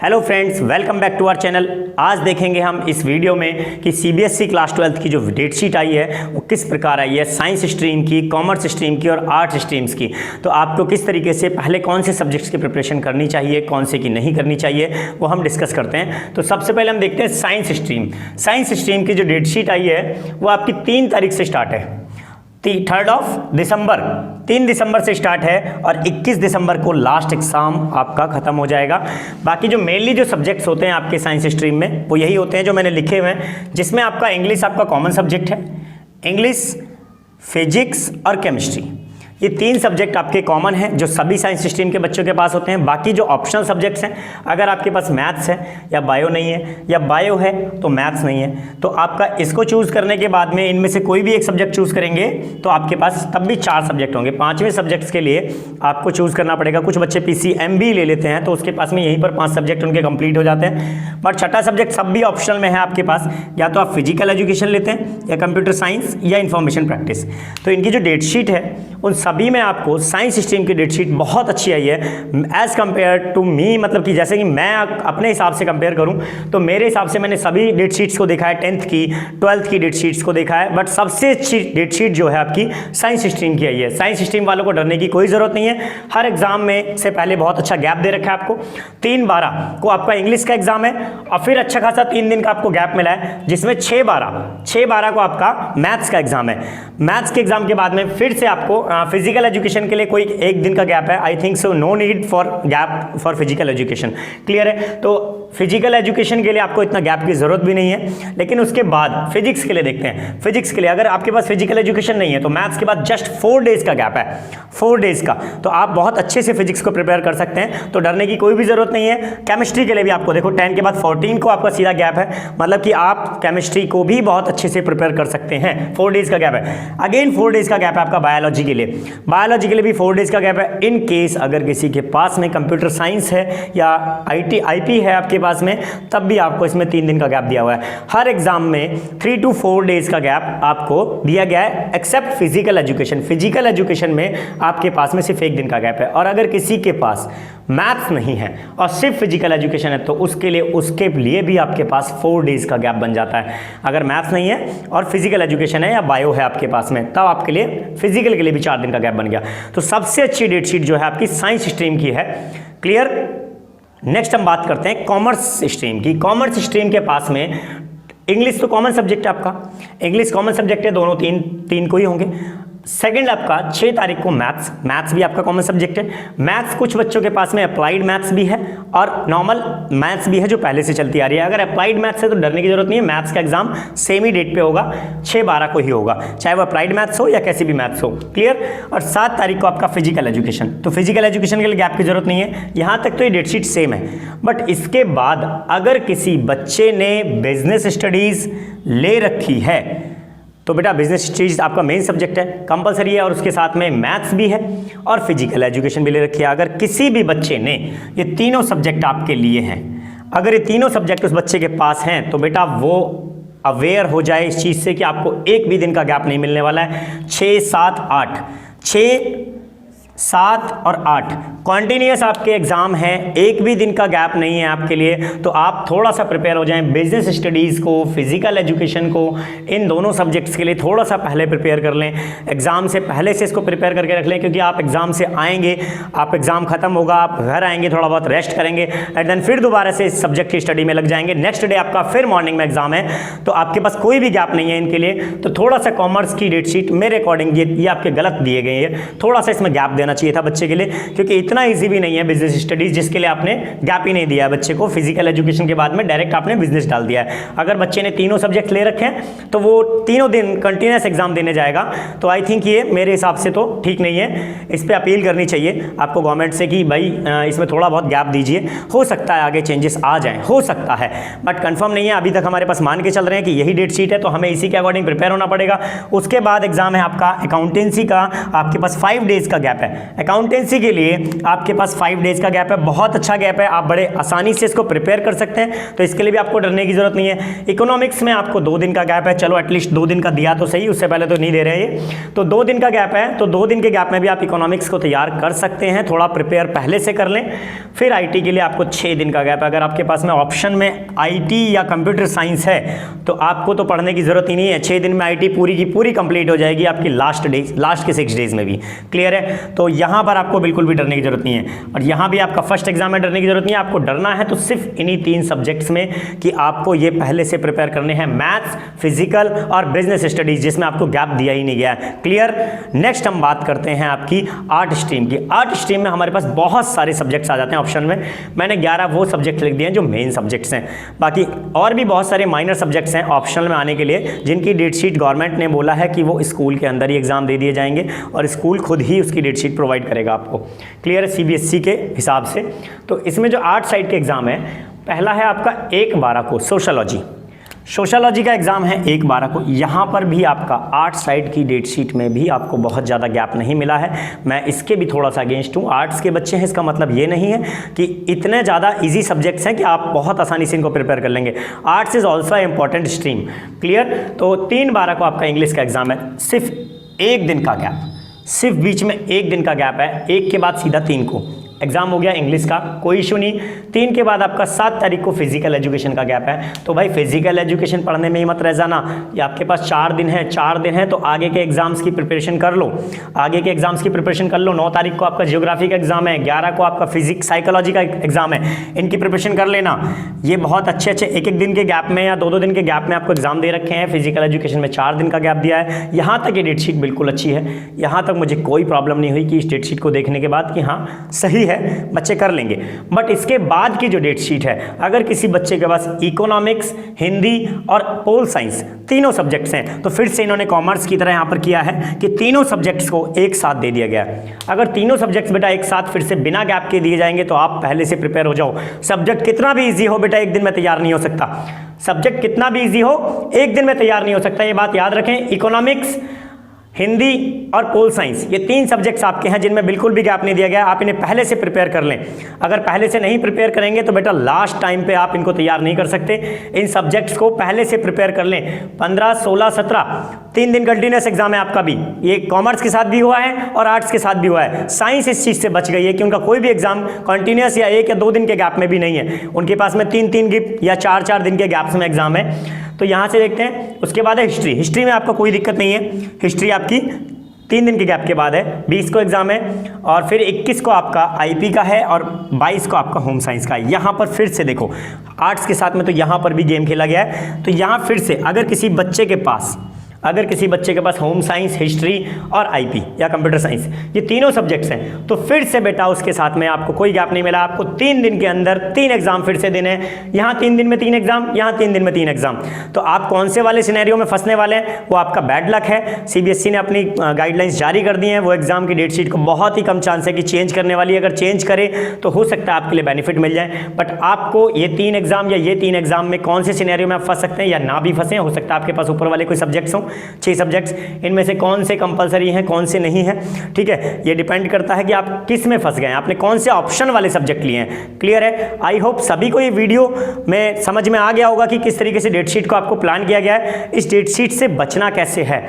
Hello friends, welcome back to our channel. आज देखेंगे हम इस वीडियो में कि सीबीएसई क्लास 12 की जो डेट शीट आई है वो किस प्रकार आई है, साइंस स्ट्रीम की, कॉमर्स स्ट्रीम की और आर्ट्स स्ट्रीम्स की। तो आपको किस तरीके से पहले कौन से सब्जेक्ट्स की प्रिपरेशन करनी चाहिए, कौन से की नहीं करनी चाहिए, वो हम डिस्कस करते हैं। तो सबसे पहले हम देखते हैं साइंस स्ट्रीम। साइंस स्ट्रीम की जो डेट शीट आई है वो आपकी 3 तारीख से स्टार्ट है, 3 दिसंबर, 3 दिसंबर से स्टार्ट है और 21 दिसंबर को लास्ट एग्जाम आपका खत्म हो जाएगा। बाकी जो मेनली जो सब्जेक्ट्स होते हैं आपके साइंस स्ट्रीम में वो यही होते हैं जो मैंने लिखे हुए हैं, जिसमें आपका इंग्लिश आपका कॉमन सब्जेक्ट है। इंग्लिश, फिजिक्स और केमिस्ट्री, ये 3 सब्जेक्ट आपके कॉमन हैं जो सभी साइंस स्ट्रीम के बच्चों के पास होते हैं। बाकी जो ऑप्शनल सब्जेक्ट्स हैं, अगर आपके पास मैथ्स है या बायो नहीं है या बायो है तो मैथ्स नहीं है, तो आपका इसको चूज़ करने के बाद में इनमें से कोई भी एक सब्जेक्ट चूज़ करेंगे तो आपके पास तब भी 4 सब्जेक्ट होंगे। 5वें सब्जेक्ट्स के लिए आपको चूज़ करना पड़ेगा। कुछ बच्चे PCM भी ले लेते हैं तो उसके पास में यहीं पर 5 सब्जेक्ट उनके कंप्लीट हो जाते हैं। बट छठा सब्जेक्ट सब भी ऑप्शनल में है आपके पास, या तो आप फिजिकल एजुकेशन लेते हैं या कंप्यूटर साइंस या इंफॉर्मेशन प्रैक्टिस। तो इनकी जो डेट शीट है उन सभी में आपको साइंस स्ट्रीम की डेट शीट बहुत अच्छी आई है एज़ कम्पेयर टू मी। मतलब कि जैसे कि मैं अपने हिसाब से कंपेयर करूं तो मेरे हिसाब से मैंने सभी डेट शीट्स को देखा है, 10th की, 12th की डेट शीट्स को देखा है, बट सबसे अच्छी डेट शीट जो है आपकी साइंस स्ट्रीम की आई है। साइंस स्ट्रीम वालों को डरने की कोई ज़रूरत नहीं है। हर एग्जाम में से पहले बहुत अच्छा गैप दे रखा है आपको। 3/12 को आपका इंग्लिश का एग्जाम है और फिर अच्छा खासा 3 दिन का आपको गैप मिला है, जिसमें 6/12 को आपका मैथ्स का एग्जाम है। मैथ्स के एग्जाम के बाद में फिर से आपको फिजिकल एजुकेशन के लिए कोई 1 दिन का गैप है। I think so no need for gap for physical education. Clear है? तो फिजिकल एजुकेशन के लिए आपको इतना गैप की जरूरत भी नहीं है। लेकिन उसके बाद फिजिक्स के लिए देखते हैं। फिजिक्स के लिए अगर आपके पास फिजिकल एजुकेशन नहीं है तो मैथ्स के बाद जस्ट 4 डेज का गैप है, 4 डेज का, तो आप बहुत अच्छे से फिजिक्स को प्रिपेयर कर सकते हैं। तो डरने की कोई भी जरूरत नहीं है। केमिस्ट्री के लिए भी आपको देखो 10 के बाद 14 को आपका सीधा गैप है, मतलब कि आप केमिस्ट्री को भी बहुत अच्छे से प्रिपेयर कर सकते हैं। 4 डेज का गैप है। अगेन 4 डेज का गैप है आपका बायोलॉजी के लिए। बायोलॉजी के लिए भी 4 डेज का गैप है। इन केस अगर किसी के पास में कंप्यूटर साइंस है या IP है आपके पास में, तब भी आपको इसमें 3 दिन का गैप दिया हुआ है। हर एग्जाम में 3 to 4 डेज का गैप आपको दिया गया है, except physical education. Physical education में आपके पास में सिर्फ 1 दिन का गैप है। और अगर किसी के पास मैथ्स नहीं है और सिर्फ फिजिकल एजुकेशन है तो उसके लिए भी आपके पास 4 डेज का गैप बन जाता है। अगर मैथ्स नहीं है और फिजिकल एजुकेशन है या बायो है आपके पास में, तब आपके लिए फिजिकल के लिए भी 4 दिन का गैप बन गया। तो सबसे अच्छी डेट शीट जो है आपकी साइंस स्ट्रीम की है। क्लियर? नेक्स्ट हम बात करते हैं कॉमर्स स्ट्रीम की। कॉमर्स स्ट्रीम के पास में इंग्लिश तो कॉमन सब्जेक्ट है आपका, इंग्लिश कॉमन सब्जेक्ट है, दोनों तीन को ही होंगे। सेकंड आपका 6 तारीख को मैथ्स भी आपका कॉमन सब्जेक्ट है। मैथ्स कुछ बच्चों के पास में अप्लाइड मैथ्स भी है और नॉर्मल मैथ्स भी है जो पहले से चलती आ रही है। अगर अप्लाइड मैथ्स है तो डरने की जरूरत नहीं है। मैथ्स का एग्जाम सेम ही डेट पे होगा, 6/12 को ही होगा, चाहे वो अप्लाइड मैथ्स हो या कैसी भी मैथ्स हो। क्लियर? और 7 तारीख को आपका फिजिकल एजुकेशन। तो फिजिकल एजुकेशन के लिए गैप की जरूरत नहीं है। यहाँ तक तो ये डेट शीट सेम है। बट इसके बाद अगर किसी बच्चे ने बिजनेस स्टडीज ले रखी है तो बेटा बिजनेस स्टडीज आपका मेन सब्जेक्ट है, कंपलसरी है, और उसके साथ में मैथ्स भी है और फिजिकल एजुकेशन भी ले रखी है। अगर किसी भी बच्चे ने ये तीनों सब्जेक्ट आपके लिए हैं, अगर ये तीनों सब्जेक्ट उस बच्चे के पास हैं तो बेटा वो अवेयर हो जाए इस चीज़ से कि आपको 1 भी दिन का गैप नहीं मिलने वाला है। 6, 7, 8, 6, 7 और 8 कॉन्टिन्यूस आपके एग्जाम हैं, 1 भी दिन का गैप नहीं है आपके लिए। तो आप थोड़ा सा प्रिपेयर हो जाएं। बिजनेस स्टडीज़ को, फिजिकल एजुकेशन को, इन दोनों सब्जेक्ट्स के लिए थोड़ा सा पहले प्रिपेयर कर लें। एग्जाम से पहले से इसको प्रिपेयर करके रख लें, क्योंकि आप एग्जाम से आएंगे, आप एग्जाम खत्म होगा, आप घर आएंगे, थोड़ा बहुत रेस्ट करेंगे एंड देन फिर दोबारा से इस सब्जेक्ट की स्टडी में लग जाएंगे। नेक्स्ट डे आपका फिर मॉर्निंग में एग्जाम है, तो आपके पास कोई भी गैप नहीं है इनके लिए। तो थोड़ा सा कॉमर्स की डेट शीट मेरे अकॉर्डिंग ये आपके गलत दिए गए हैं। थोड़ा सा इसमें गैप देना चाहिए था बच्चे के लिए, क्योंकि इतना इजी भी नहीं है बिजनेस स्टडीज जिसके लिए आपने गैप ही नहीं दिया है बच्चे को। फिजिकल एजुकेशन के बाद में डायरेक्ट आपने बिजनेस डाल दिया है। अगर बच्चे ने तीनों सब्जेक्ट ले रखे हैं तो वो तीनों दिन कंटिन्यूस एग्जाम देने जाएगा। तो आई थिंक ये मेरे हिसाब से तो ठीक नहीं है। इस पर अपील करनी चाहिए आपको गवर्नमेंट से कि भाई इसमें थोड़ा बहुत गैप दीजिए। हो सकता है आगे चेंजेस आ जाएं, हो सकता है, बट कंफर्म नहीं है। अभी तक हमारे पास मान के चल रहे हैं कि यही डेट शीट है, तो हमें इसी के अकॉर्डिंग प्रिपेयर होना पड़ेगा। उसके बाद एग्जाम है आपका अकाउंटेंसी का, आपके पास 5 डेज का गैप है। है। अकाउंटेंसी के लिए आपके पास 5 डेज का गैप है, बहुत अच्छा गैप है, आप बड़े आसानी से इसको प्रिपेयर कर सकते हैं, तो इसके लिए भी आपको डरने की जरूरत नहीं है। इकोनॉमिक्स में आपको 2 दिन का गैप है, चलो एटलीस्ट 2 दिन का दिया तो सही, उससे पहले तो नहीं दे रहे हैं ये, तो 2 दिन का गैप है, तो 2 दिन के गैप में भी आप इकोनॉमिक्स को तैयार कर सकते हैं, थोड़ा प्रिपेयर पहले से कर लें। फिर आईटी के लिए आपको 6 दिन का गैप है। अगर आपके पास में ऑप्शन में आईटी या कंप्यूटर साइंस है तो आपको तो पढ़ने की जरूरत ही नहीं है, 6 दिन में आईटी पूरी की पूरी कंप्लीट हो जाएगी आपकी लास्ट के 6 डेज में भी। क्लियर है? तो यहां पर आपको बिल्कुल भी डरने की जरूरत नहीं है, और यहां भी आपका फर्स्ट एग्जाम में डरने की जरूरत नहीं है। आपको डरना है तो सिर्फ इन्हीं 3 सब्जेक्ट्स में कि आपको ये पहले से प्रिपेयर करने हैं, मैथ्स, फिजिकल और बिजनेस स्टडीज, जिसमें आपको गैप दिया ही नहीं गया है। क्लियर? नेक्स्ट हम बात करते हैं आपकी आर्ट स्ट्रीम की। आर्ट स्ट्रीम में हमारे पास बहुत सारे सब्जेक्ट्स आ जाते हैं ऑप्शन में, मैंने 11 वो सब्जेक्ट लिख दिए हैं जो मेन सब्जेक्ट्स हैं, बाकी और भी बहुत सारे माइनर सब्जेक्ट्स हैं ऑप्शनल में आने के लिए, जिनकी डेट शीट गवर्नमेंट ने बोला है कि वो स्कूल के अंदर ही एग्जाम दे दिए जाएंगे और स्कूल खुद ही उसकी डेट शीट प्रोवाइड करेगा आपको। क्लियर है? सीबीएसई के हिसाब से। तो इसमें जो आर्ट साइड के एग्जाम है, पहला है आपका 1/12 को सोशोलॉजी का एग्जाम है 1/12 को। यहाँ पर भी आपका आर्ट साइड की डेट शीट में भी आपको बहुत ज़्यादा गैप नहीं मिला है, मैं इसके भी थोड़ा सा अगेंस्ट हूँ। आर्ट्स के बच्चे हैं, इसका मतलब ये नहीं है कि इतने ज़्यादा इजी सब्जेक्ट्स हैं कि आप बहुत आसानी से इनको प्रिपेयर कर लेंगे। Arts is also important stream. Clear? तो 3/12 को आपका इंग्लिश का एग्जाम है, सिर्फ 1 दिन का गैप, सिर्फ बीच में 1 दिन का गैप है, 1 के बाद सीधा 3 को एग्जाम हो गया इंग्लिश का, कोई इशू नहीं। 3 के बाद आपका 7 तारीख को फिजिकल एजुकेशन का गैप है, तो भाई फिजिकल एजुकेशन पढ़ने में ही मत रह जाना, ये आपके पास 4 दिन है, तो आगे के एग्जाम्स की प्रिपरेशन कर लो, 9 तारीख को आपका जियोग्राफी का एग्जाम है, 11 को आपका फिजिक्स साइकोलॉजी का एग्जाम है, इनकी प्रिपरेशन कर लेना। ये बहुत अच्छे एक दिन के गैप में या 2-2 दिन के गैप में आपको एग्जाम दे रखे हैं। फिजिकल एजुकेशन में 4 दिन का गैप दिया है। यहाँ तक ये डेट शीट बिल्कुल अच्छी है, यहाँ तक मुझे कोई प्रॉब्लम नहीं हुई कि इस डेट शीट को देखने के बाद कि हाँ सही है, बच्चे कर लेंगे। बट इसके बाद की जो डेट शीट है, अगर किसी बच्चे के पास इकोनॉमिक्स, हिंदी और पोल साइंस तीनों सब्जेक्ट्स हैं, तो फिर से इन्होंने कॉमर्स की तरह यहाँ पर किया है कि तीनों सब्जेक्ट्स को एक साथ दे दिया गया है। अगर तीनों सब्जेक्ट्स बेटा एक साथ फिर से बिना गैप के दिए जाएंगे तो आप पहले से प्रिपेयर हो जाओ। सब्जेक्ट कितना भी ईजी हो बेटा, एक दिन में तैयार नहीं हो सकता। सब्जेक्ट कितना भी ईजी हो, एक दिन में तैयार नहीं हो सकता, ये बात याद रखें। इकोनॉमिक्स, हिंदी और पोल साइंस, ये 3 सब्जेक्ट्स आपके हैं जिनमें बिल्कुल भी गैप नहीं दिया गया। आप इन्हें पहले से प्रिपेयर कर लें। अगर पहले से नहीं प्रिपेयर करेंगे तो बेटा लास्ट टाइम पे आप इनको तैयार नहीं कर सकते। इन सब्जेक्ट्स को पहले से प्रिपेयर कर लें। 15, 16, 17 3 दिन कंटिन्यूस एग्जाम है आपका भी। ये कॉमर्स के साथ भी हुआ है और आर्ट्स के साथ भी हुआ है। साइंस इस चीज़ से बच गई है कि उनका कोई भी एग्जाम कंटिन्यूस या 1 या 2 दिन के गैप में भी नहीं है, उनके पास में 3-3 या 4-4 दिन के गैप्स में एग्जाम है। तो यहाँ से देखते हैं। उसके बाद है हिस्ट्री में आपका कोई दिक्कत नहीं है, हिस्ट्री आपकी 3 दिन के गैप के बाद है। 20 को एग्जाम है और फिर 21 को आपका आईपी का है और 22 को आपका होम साइंस का है। यहाँ पर फिर से देखो आर्ट्स के साथ में तो यहाँ पर भी गेम खेला गया है। तो यहाँ फिर से अगर किसी बच्चे के पास होम साइंस, हिस्ट्री और आईपी या कंप्यूटर साइंस ये तीनों सब्जेक्ट्स हैं, तो फिर से बेटा उसके साथ में आपको कोई गैप नहीं मिला। आपको 3 दिन के अंदर 3 एग्जाम फिर से देने हैं। यहाँ 3 दिन में 3 एग्जाम, यहाँ 3 दिन में 3 एग्जाम। तो आप कौन से वाले सिनेरियो में फंसने वाले हैं वो आपका बैड लक है। सीबीएसई ने अपनी गाइडलाइंस जारी कर दी हैं, वो एग्जाम की डेट शीट को बहुत ही कम चांस है कि चेंज करने वाली है। अगर चेंज करे तो हो सकता है आपके लिए बेनिफिट मिल जाए, बट आपको ये 3 एग्जाम या ये 3 एग्जाम में कौन से सिनेरियो में आप फंस सकते हैं या ना भी फंसे। हो सकता है आपके पास ऊपर वाले कोई सब्जेक्ट्स हों, 6 सब्जेक्ट्स, इनमें से कौन से कंपलसरी हैं कौन से नहीं है। ठीक है, ये डिपेंड करता है कि आप किस में फंस गए हैं, आपने कौन से ऑप्शन वाले सब्जेक्ट लिए हैं। क्लियर है? आई होप सभी को ये वीडियो में समझ में आ गया होगा कि किस तरीके से डेट शीट को आपको प्लान किया गया है, इस डेट शीट से बचना कैसे है,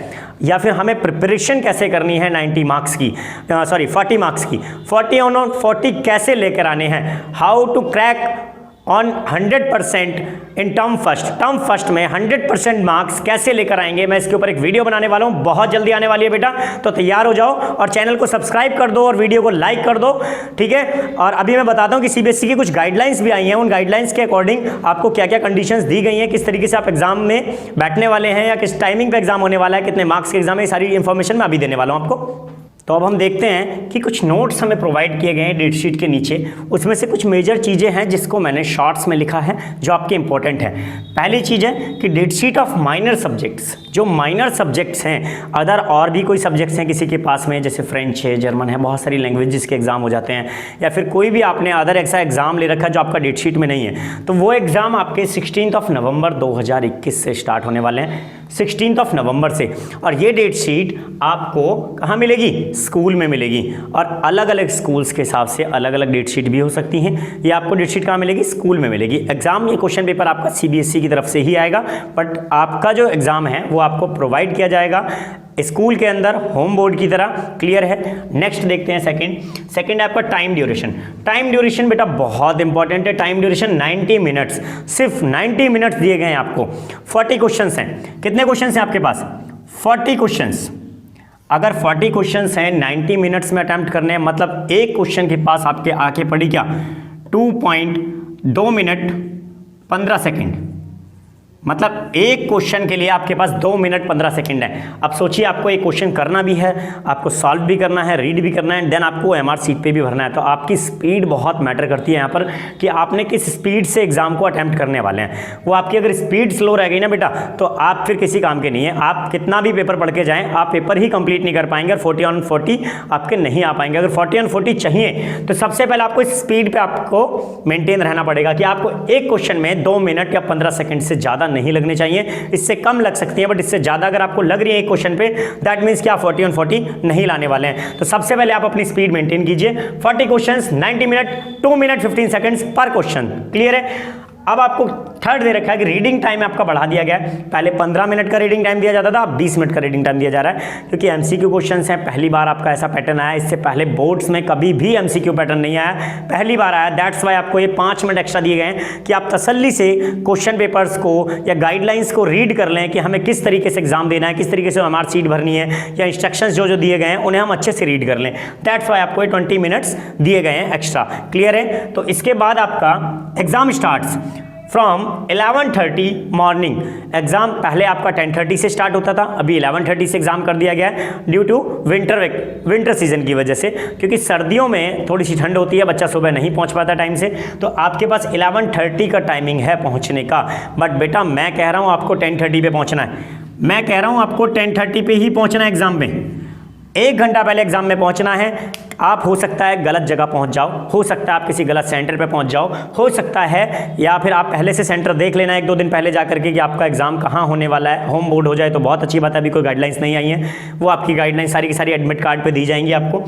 या फिर हमें प्रिपरेशन कैसे करनी है 90 मार्क्स की, 40 मार्क्स की, 40 ऑन 40 कैसे लेकर आने हैं, how to crack on 100% in term first में 100% मार्क्स कैसे लेकर आएंगे। मैं इसके ऊपर एक वीडियो बनाने वाला हूं, बहुत जल्दी आने वाली है बेटा, तो तैयार हो जाओ और चैनल को सब्सक्राइब कर दो और वीडियो को लाइक कर दो। ठीक है, और अभी मैं बताता हूं कि सीबीएसई की कुछ गाइडलाइंस भी आई हैं, उन गाइडलाइंस के अकॉर्डिंग आपको क्या क्या कंडीशंस दी गई हैं, किस तरीके से आप एग्जाम में बैठने वाले हैं या किस टाइमिंग पे एग्जाम होने वाला है, कितने मार्क्स के एग्जाम है, सारी इंफॉर्मेशन मैं अभी देने वाला हूं आपको। तो अब हम देखते हैं कि कुछ नोट्स हमें प्रोवाइड किए गए हैं डेट शीट के नीचे, उसमें से कुछ मेजर चीज़ें हैं जिसको मैंने शॉर्ट्स में लिखा है जो आपके इंपॉर्टेंट है। पहली चीज़ है कि date sheet of minor subjects, जो माइनर सब्जेक्ट्स हैं, अदर और भी कोई सब्जेक्ट्स हैं किसी के पास में, जैसे फ्रेंच है, जर्मन है, बहुत सारी लैंग्वेजेस के एग्जाम हो जाते हैं, या फिर कोई भी आपने अदर ऐसा एग्जाम ले रखा है जो आपका डेट शीट में नहीं है, तो वो एग्जाम आपके 16 नवंबर 2021 से स्टार्ट होने वाले हैं, 16 नवंबर से। और ये डेट शीट आपको कहाँ मिलेगी? स्कूल में मिलेगी और अलग अलग स्कूल्स के हिसाब से अलग अलग डेट शीट भी हो सकती हैं। ये आपको डेट शीट कहाँ मिलेगी? स्कूल में मिलेगी। एग्जाम ये क्वेश्चन पेपर आपका सीबीएसई की तरफ से ही आएगा, बट आपका जो एग्जाम है वो आपको प्रोवाइड किया जाएगा स्कूल के अंदर होम बोर्ड की तरह। क्लियर है? नेक्स्ट देखते हैं सेकंड है आपका टाइम ड्यूरेशन। टाइम ड्यूरेशन बेटा बहुत इंपॉर्टेंट है। टाइम ड्यूरेशन 90 मिनट्स, सिर्फ 90 मिनट्स दिए गए हैं आपको। 40 क्वेश्चंस हैं। कितने क्वेश्चंस हैं आपके पास? 40 क्वेश्चंस। अगर 40 क्वेश्चंस हैं 90 मिनट्स में अटेम्प्ट करने हैं, मतलब एक क्वेश्चन के पास आपके आके पड़ी क्या? 2.2 मिनट 15 सेकेंड। मतलब एक क्वेश्चन के लिए आपके पास 2 मिनट 15 सेकंड है। अब सोचिए आपको एक क्वेश्चन करना भी है, आपको सॉल्व भी करना है, रीड भी करना है, देन आपको एमआर सीट पे भी भरना है। तो आपकी स्पीड बहुत मैटर करती है यहाँ पर कि आपने किस स्पीड से एग्जाम को अटेम्प्ट करने वाले हैं। वो आपकी अगर स्पीड स्लो रह गई ना बेटा, तो आप फिर किसी काम के नहीं है। आप कितना भी पेपर पढ़ के जाएँ, आप पेपर ही कंप्लीट नहीं कर पाएंगे और 40 on 40 आपके नहीं आ पाएंगे। अगर 40 on 40 चाहिए तो सबसे पहले आपको इस स्पीड पर आपको मेनटेन रहना पड़ेगा कि आपको एक क्वेश्चन में 2 मिनट या 15 सेकेंड से ज़्यादा नहीं लगने चाहिए। इससे कम लग सकती है, बट इससे ज्यादा अगर आपको लग रही है एक क्वेश्चन पे, दैट मींस कि आप 40 on 40 नहीं लाने वाले हैं। तो सबसे पहले आप अपनी स्पीड मेंटेन कीजिए। 40 क्वेश्चंस 90 मिनट 2 मिनट 15 सेकंड्स पर क्वेश्चन। क्लियर है? अब आपको थर्ड दे रखा है कि रीडिंग टाइम आपका बढ़ा दिया गया है। पहले 15 मिनट का रीडिंग टाइम दिया जाता था, अब 20 मिनट का रीडिंग टाइम दिया जा रहा है, क्योंकि एमसीक्यू क्वेश्चंस हैं। पहली बार आपका ऐसा पैटर्न आया, इससे पहले बोर्ड्स में कभी भी एमसीक्यू पैटर्न नहीं आया, पहली बार आया। दैट्स वाई आपको ये 5 मिनट एक्स्ट्रा दिए गए हैं कि आप तसल्ली से क्वेश्चन पेपर्स को या गाइडलाइंस को रीड कर लें कि हमें किस तरीके से एग्जाम देना है, किस तरीके से हमारी सीट भरनी है, या इंस्ट्रक्शंस जो दिए गए हैं उन्हें हम अच्छे से रीड कर लें। दैट्स वाई आपको 20 मिनट्स दिए गए हैं एक्स्ट्रा। क्लियर है? तो इसके बाद आपका exam starts from 11:30 morning. Exam पहले आपका 10:30 से स्टार्ट होता था, अभी 11:30 से एग्जाम कर दिया गया है ड्यू टू विंटर सीजन की वजह से, क्योंकि सर्दियों में थोड़ी सी ठंड होती है, बच्चा सुबह नहीं पहुंच पाता टाइम से। तो आपके पास 11:30 का टाइमिंग है पहुंचने का। बट बेटा मैं कह रहा हूं आपको 10:30 पे पहुंचना है। मैं कह रहा हूं आपको 10:30 पे ही पहुंचना है एग्जाम में। 1 घंटा पहले एग्जाम में पहुंचना है। आप हो सकता है गलत जगह पहुंच जाओ, हो सकता है आप किसी गलत सेंटर पे पहुंच जाओ, हो सकता है या फिर आप पहले से सेंटर देख लेना 1-2 दिन पहले जाकर के कि आपका एग्जाम कहां होने वाला है। होम बोर्ड हो जाए तो बहुत अच्छी बात है, अभी कोई गाइडलाइंस नहीं आई है, वो आपकी गाइडलाइंस सारी की सारी एडमिट कार्ड पे दी जाएंगी आपको।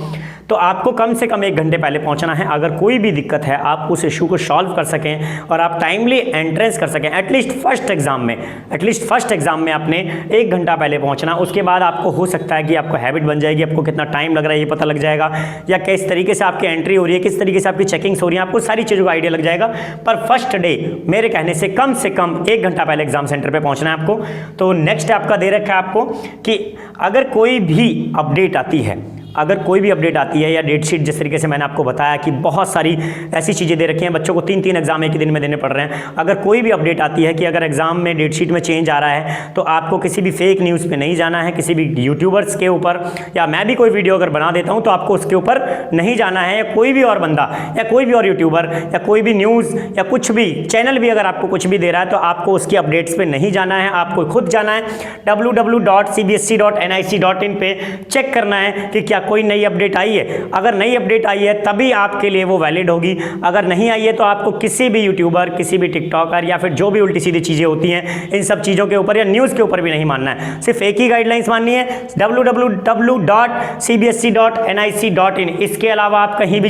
तो आपको कम से कम 1 घंटे पहले पहुंचना है। अगर कोई भी दिक्कत है आप उस इशू को सॉल्व कर सकें और आप टाइमली एंट्रेंस कर सकें। एटलीस्ट फर्स्ट एग्जाम में आपने 1 घंटा पहले पहुंचना। उसके बाद आपको हो सकता है कि आपको हैबिट बन जाएगी, आपको कितना टाइम लग रहा है ये पता लग जाएगा, या किस तरीके से आपकी एंट्री हो रही है, किस तरीके से आपकी चेकिंग्स हो रही है, आपको सारी चीज़ों का आइडिया लग जाएगा। पर फर्स्ट डे मेरे कहने से कम 1 घंटा पहले एग्जाम सेंटर पे पहुंचना है आपको। तो नेक्स्ट आपका दे रखा है आपको कि अगर कोई भी अपडेट आती है, या डेट शीट जिस तरीके से मैंने आपको बताया कि बहुत सारी ऐसी चीज़ें दे रखी हैं, बच्चों को 3-3 एग्जाम एक ही दिन में देने पड़ रहे हैं। अगर कोई भी अपडेट आती है कि अगर एग्जाम में डेट शीट में चेंज आ रहा है, तो आपको किसी भी फेक न्यूज़ पे नहीं जाना है, किसी भी यूट्यूबर्स के ऊपर, या मैं भी कोई वीडियो अगर बना देता हूं तो आपको उसके ऊपर नहीं जाना है, या कोई भी और बंदा या कोई भी और यूट्यूबर या कोई भी न्यूज़ या कुछ भी चैनल भी अगर आपको कुछ भी दे रहा है तो आपको उसकी अपडेट्स पे नहीं जाना है। आपको खुद जाना है www.cbsc.nic.in पे चेक करना है कि क्या कोई नई अपडेट आई है। अगर नई अपडेट आई है तभी आपके लिए वो वैलिड होगी, अगर नहीं आई है तो आपको किसी भी यूट्यूबर, किसी भी टिकटॉकर या फिर जो भी उल्टी सीधी चीज़ें होती हैं इन सब चीज़ों के ऊपर या न्यूज़ के ऊपर भी नहीं मानना है। सिर्फ एक ही गाइडलाइंस माननी है, www.cbsc.nic.in। इसके अलावा आप कहीं भी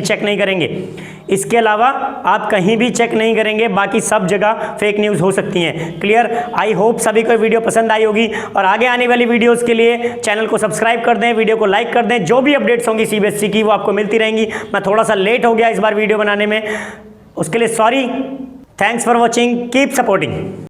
चेक नहीं करेंगे, बाकी सब जगह फेक न्यूज़ हो सकती हैं। क्लियर? आई होप सभी को वीडियो पसंद आई होगी और आगे आने वाली वीडियोस के लिए चैनल को सब्सक्राइब कर दें, वीडियो को लाइक कर दें। जो भी अपडेट्स होंगी सीबीएसई की वो आपको मिलती रहेंगी। मैं थोड़ा सा लेट हो गया इस बार वीडियो बनाने में, उसके लिए sorry. Thanks for watching, keep supporting.